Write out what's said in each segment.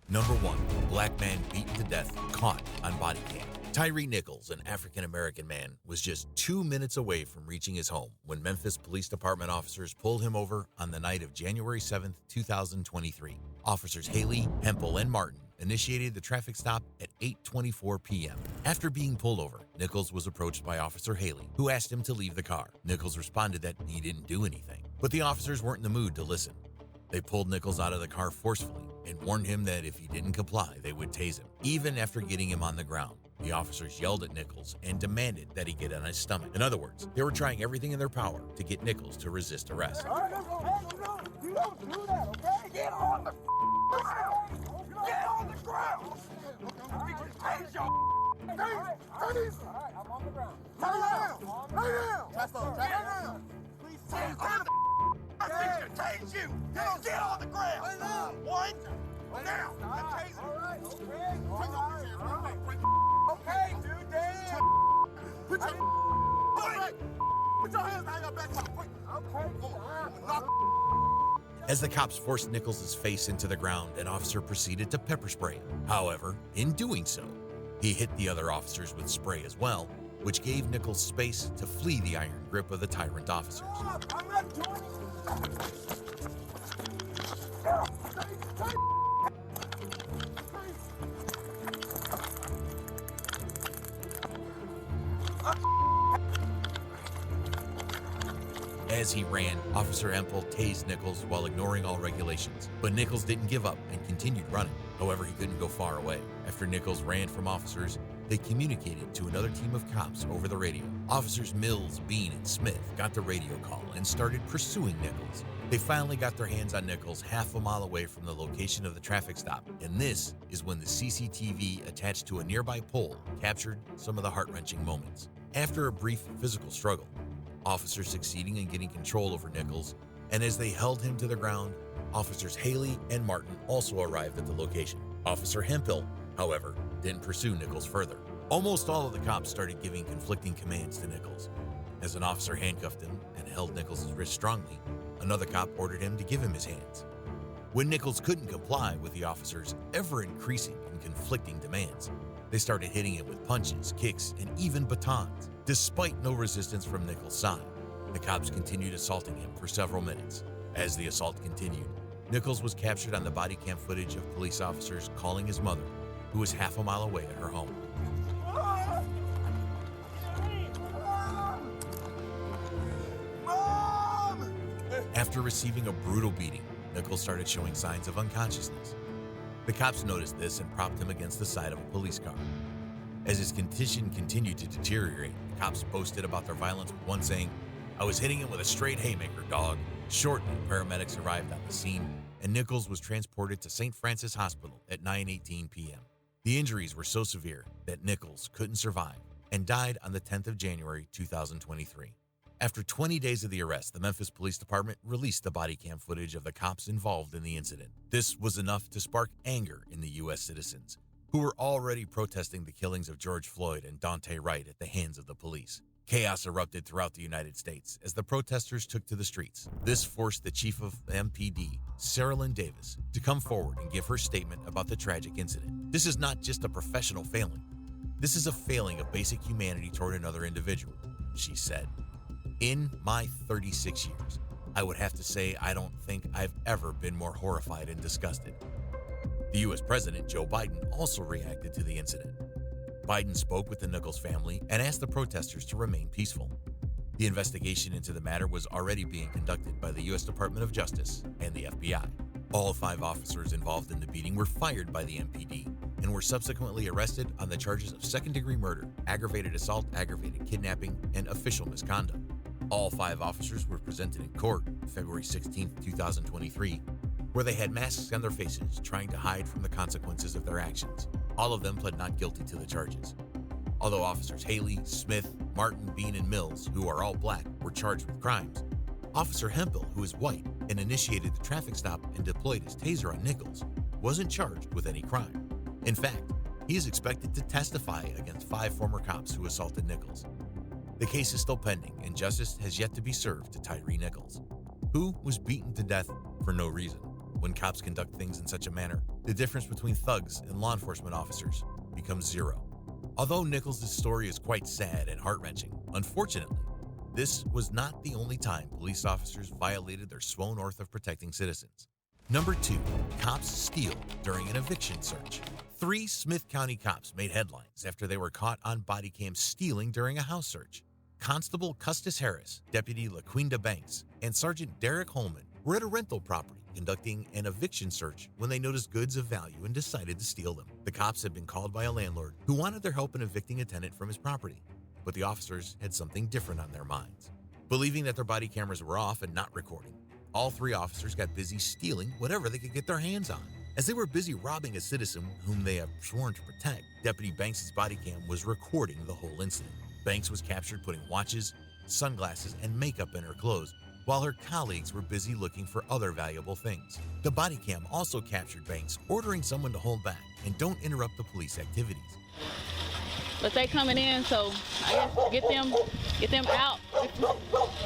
Number 1. Black man beaten to death, caught on body cam. Tyree Nichols, an African-American man, was just 2 minutes away from reaching his home when Memphis Police Department officers pulled him over on the night of January 7, 2023. Officers Haley, Hempel, and Martin initiated the traffic stop at 8:24 p.m. After being pulled over, Nichols was approached by Officer Haley, who asked him to leave the car. Nichols responded that he didn't do anything, but the officers weren't in the mood to listen. They pulled Nichols out of the car forcefully and warned him that if he didn't comply, they would tase him. Even after getting him on the ground, the officers yelled at Nichols and demanded that he get on his stomach. In other words, they were trying everything in their power to get Nichols to resist arrest. You don't do that, okay? Get on the ground! Get on the ground! Raise your Freeze! Alright, I'm on the ground. Lay down! Lay down! Lay down! Please say I think you tase you! Get on the ground! Lay down! One! Now! Tase you! Alright, okay. Alright. Okay, dude, damn! Put your hands behind your back, quick! Okay, As the cops forced Nichols' face into the ground, an officer proceeded to pepper spray him. However, in doing so, he hit the other officers with spray as well, which gave Nichols space to flee the iron grip of the tyrant officers. I'm not doing it! As he ran, Officer Hempel tased Nichols while ignoring all regulations. But Nichols didn't give up and continued running. However, he couldn't go far away. After Nichols ran from officers, they communicated to another team of cops over the radio. Officers Mills, Bean, and Smith got the radio call and started pursuing Nichols. They finally got their hands on Nichols half a mile away from the location of the traffic stop, and this is when the CCTV attached to a nearby pole captured some of the heart-wrenching moments. After a brief physical struggle, officers succeeding in getting control over Nichols, and as they held him to the ground, officers Haley and Martin also arrived at the location. Officer Hempel, however, didn't pursue Nichols further. Almost all of the cops started giving conflicting commands to Nichols. As an officer handcuffed him and held Nichols' wrist strongly, another cop ordered him to give him his hands. When Nichols couldn't comply with the officers' ever-increasing and conflicting demands, they started hitting him with punches, kicks, and even batons. Despite no resistance from Nichols' side, the cops continued assaulting him for several minutes. As the assault continued, Nichols was captured on the body cam footage of police officers calling his mother, who was half a mile away at her home. Mom! After receiving a brutal beating, Nichols started showing signs of unconsciousness. The cops noticed this and propped him against the side of a police car. As his condition continued to deteriorate, the cops boasted about their violence, with one saying, "I was hitting him with a straight haymaker, dog." Shortly, paramedics arrived on the scene, and Nichols was transported to St. Francis Hospital at 9:18 p.m. The injuries were so severe that Nichols couldn't survive and died on the 10th of January 2023. After 20 days of the arrest, the Memphis Police Department released the body cam footage of the cops involved in the incident. This was enough to spark anger in the U.S. citizens, who were already protesting the killings of George Floyd and Daunte Wright at the hands of the police. Chaos erupted throughout the United States as the protesters took to the streets. This forced the chief of MPD, Sarah Lynn Davis, to come forward and give her statement about the tragic incident. "This is not just a professional failing. This is a failing of basic humanity toward another individual," she said. "In my 36 years, I would have to say I don't think I've ever been more horrified and disgusted." The U.S. President, Joe Biden, also reacted to the incident. Biden spoke with the Nichols family and asked the protesters to remain peaceful. The investigation into the matter was already being conducted by the U.S. Department of Justice and the FBI. All 5 officers involved in the beating were fired by the MPD and were subsequently arrested on the charges of second-degree murder, aggravated assault, aggravated kidnapping, and official misconduct. All 5 officers were presented in court February 16, 2023, where they had masks on their faces, trying to hide from the consequences of their actions. All of them pled not guilty to the charges. Although officers Haley, Smith, Martin, Bean, and Mills, who are all black, were charged with crimes, Officer Hempel, who is white and initiated the traffic stop and deployed his taser on Nichols, wasn't charged with any crime. In fact, he is expected to testify against 5 former cops who assaulted Nichols. The case is still pending, and justice has yet to be served to Tyree Nichols, who was beaten to death for no reason. When cops conduct things in such a manner, the difference between thugs and law enforcement officers becomes zero. Although Nichols' story is quite sad and heart-wrenching, unfortunately, this was not the only time police officers violated their sworn oath of protecting citizens. Number 2, cops steal during an eviction search. 3 Smith County cops made headlines after they were caught on body cam stealing during a house search. Constable Custis Harris, Deputy LaQuinda Banks, and Sergeant Derek Holman were at a rental property conducting an eviction search when they noticed goods of value and decided to steal them. The cops had been called by a landlord who wanted their help in evicting a tenant from his property, but the officers had something different on their minds. Believing that their body cameras were off and not recording, all 3 officers got busy stealing whatever they could get their hands on. As they were busy robbing a citizen whom they have sworn to protect, Deputy Banks' body cam was recording the whole incident. Banks was captured putting watches, sunglasses, and makeup in her clothes, while her colleagues were busy looking for other valuable things. The body cam also captured Banks ordering someone to hold back and don't interrupt the police activities. But they coming in, so I guess get them out.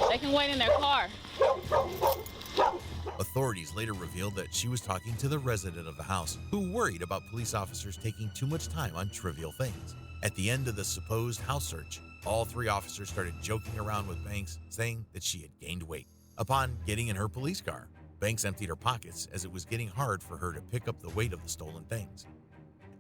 They can wait in their car. Authorities later revealed that she was talking to the resident of the house who worried about police officers taking too much time on trivial things. At the end of the supposed house search, all 3 officers started joking around with Banks, saying that she had gained weight. Upon getting in her police car, Banks emptied her pockets as it was getting hard for her to pick up the weight of the stolen things.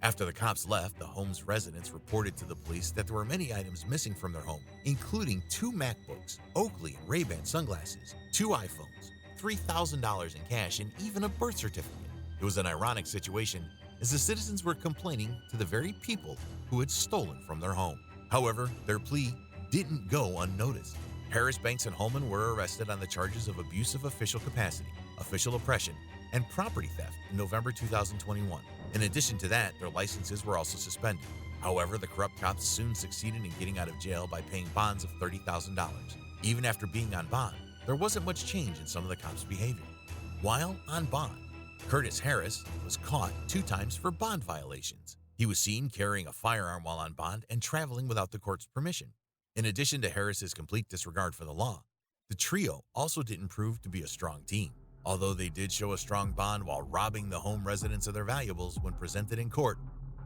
After the cops left, the home's residents reported to the police that there were many items missing from their home, including 2 MacBooks, Oakley and Ray-Ban sunglasses, 2 iPhones, $3,000 in cash, and even a birth certificate. It was an ironic situation, as the citizens were complaining to the very people who had stolen from their home. However, their plea didn't go unnoticed. Harris, Banks, and Holman were arrested on the charges of abuse of official capacity, official oppression, and property theft in November 2021. In addition to that, their licenses were also suspended. However, the corrupt cops soon succeeded in getting out of jail by paying bonds of $30,000. Even after being on bond, there wasn't much change in some of the cops' behavior. While on bond, Curtis Harris was caught 2 times for bond violations. He was seen carrying a firearm while on bond and traveling without the court's permission. In addition to Harris's complete disregard for the law, the trio also didn't prove to be a strong team. Although they did show a strong bond while robbing the home residents of their valuables when presented in court,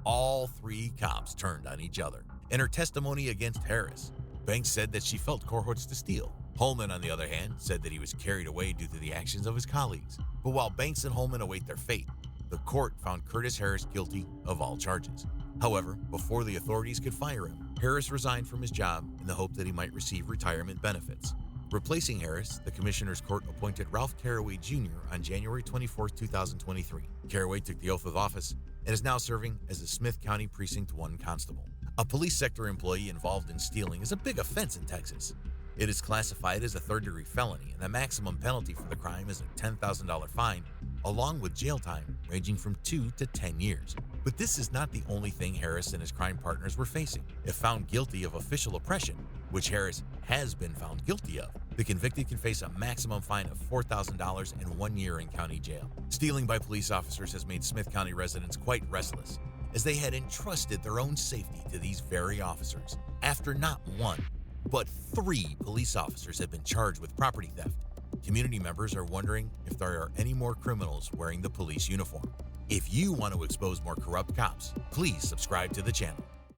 all 3 cops turned on each other. In her testimony against Harris, Banks said that she felt cohorts to steal. Holman, on the other hand, said that he was carried away due to the actions of his colleagues. But while Banks and Holman await their fate, the court found Curtis Harris guilty of all charges. However, before the authorities could fire him, Harris resigned from his job in the hope that he might receive retirement benefits. Replacing Harris, the Commissioner's Court appointed Ralph Caraway Jr. on January 24, 2023. Caraway took the oath of office and is now serving as the Smith County Precinct 1 Constable. A police sector employee involved in stealing is a big offense in Texas. It is classified as a third-degree felony, and the maximum penalty for the crime is a $10,000 fine, along with jail time ranging from 2 to 10 years. But this is not the only thing Harris and his crime partners were facing. If found guilty of official oppression, which Harris has been found guilty of, the convicted can face a maximum fine of $4,000 and 1 year in county jail. Stealing by police officers has made Smith County residents quite restless, as they had entrusted their own safety to these very officers. After not 1, but 3 police officers have been charged with property theft, community members are wondering if there are any more criminals wearing the police uniform. If you want to expose more corrupt cops, please subscribe to the channel.